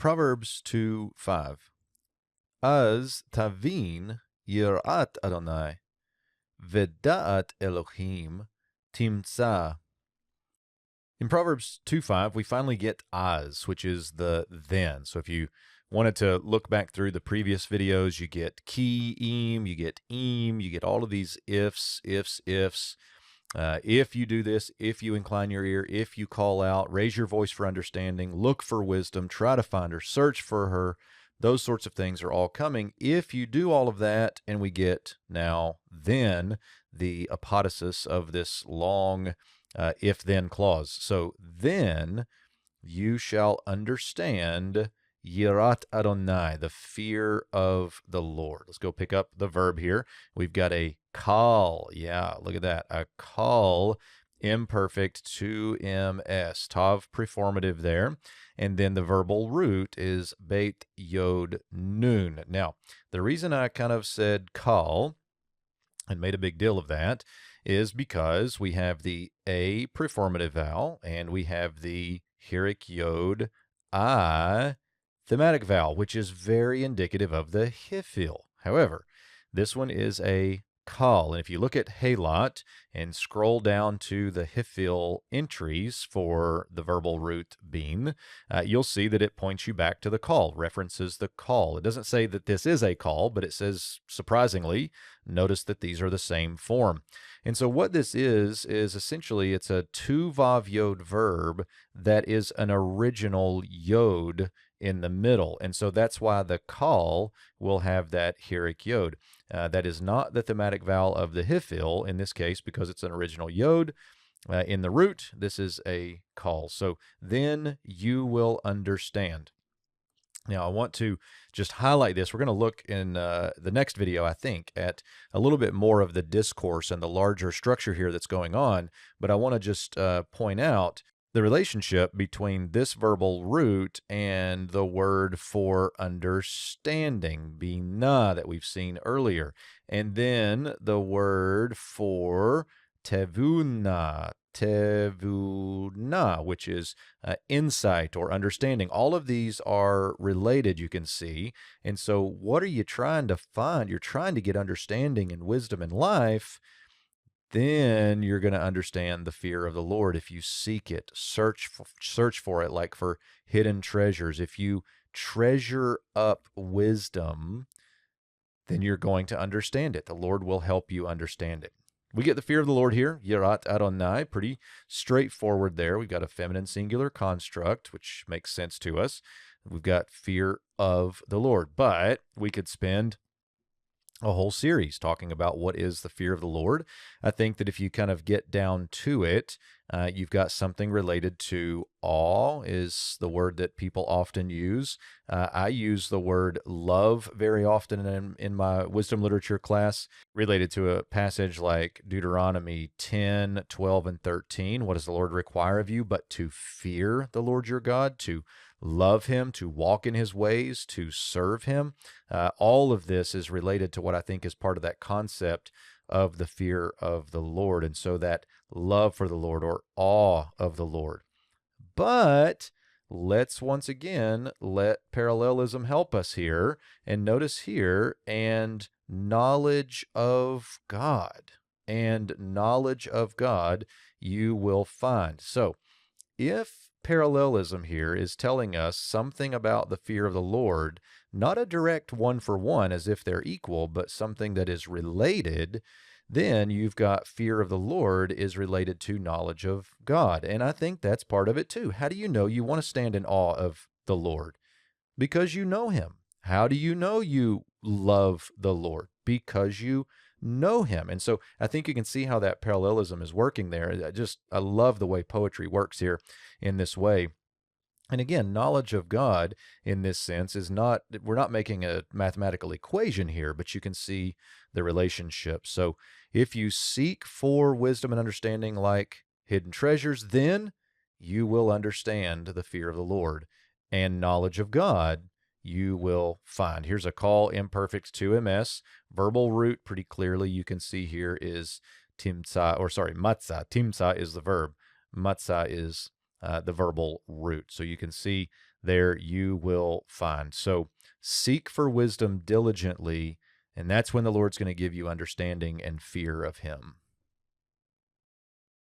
Proverbs 2:5. Az tavin yirat Adonai, v'da'at Elohim timtza. In Proverbs 2:5, we finally get az, which is the then. So if you wanted to look back through the previous videos, you get ki, im, you get im, you get all of these ifs. If you do this, if you incline your ear, if you call out, raise your voice for understanding, look for wisdom, try to find her, search for her, those sorts of things are all coming. If you do all of that, and we get now then the apodosis of this long if-then clause. So then you shall understand yirat Adonai, the fear of the Lord. Let's go pick up the verb here. We've got a kal. Yeah, look at that. A kal, imperfect, 2ms. Tav preformative there. And then the verbal root is beit yod nun. Now, the reason I kind of said kal and made a big deal of that is because we have the a preformative vowel and we have the hirik yod I thematic vowel, which is very indicative of the hifil. However, this one is a kal. And if you look at halot and scroll down to the hifil entries for the verbal root beam, you'll see that it points you back to the kal, references the kal. It doesn't say that this is a kal, but it says, surprisingly, notice that these are the same form. And so what this is essentially it's a 2-vav yod verb that is an original yod in the middle. And so that's why the kal will have that hirik yod. That is not the thematic vowel of the hifil in this case because it's an original yod. In the root, this is a kal. So then you will understand. Now, I want to just highlight this. We're going to look in the next video, I think, at a little bit more of the discourse and the larger structure here that's going on. But I want to just point out the relationship between this verbal root and the word for understanding, bina, that we've seen earlier. And then the word for tevuna, which is insight or understanding. All of these are related, you can see. And so what are you trying to find? You're trying to get understanding and wisdom in life. Then you're going to understand the fear of the Lord if you seek it, search for it like for hidden treasures. If you treasure up wisdom, then you're going to understand it. The Lord will help you understand it. We get the fear of the Lord here, yirat Adonai, pretty straightforward there. We've got a feminine singular construct, which makes sense to us. We've got fear of the Lord, but we could spend a whole series talking about what is the fear of the Lord. I think that if you kind of get down to it, you've got something related to awe is the word that people often use. I use the word love very often in my wisdom literature class related to a passage like Deuteronomy 10, 12, and 13. What does the Lord require of you but to fear the Lord your God, to love him, to walk in his ways, to serve him? All of this is related to what I think is part of that concept of the fear of the Lord. And so that love for the Lord or awe of the Lord. But let's once again let parallelism help us here. And notice here, and knowledge of God. And knowledge of God you will find. So if parallelism here is telling us something about the fear of the Lord, not a direct one-for-one as if they're equal, but something that is related, then you've got fear of the Lord is related to knowledge of God. And I think that's part of it too. How do you know you want to stand in awe of the Lord? Because you know him. How do you know you love the Lord? Because you know him. And so I think you can see how that parallelism is working there. I love the way poetry works here in this way. And again, knowledge of God in this sense is not, we're not making a mathematical equation here, but you can see the relationship. So if you seek for wisdom and understanding like hidden treasures, then you will understand the fear of the Lord, and knowledge of God you will find. Here's a call, imperfect 2ms. Verbal root pretty clearly you can see here is timtza, or sorry, matzah. Timtza is the verb. Matzah is the verbal root. So you can see there you will find. So seek for wisdom diligently, and that's when the Lord's going to give you understanding and fear of him.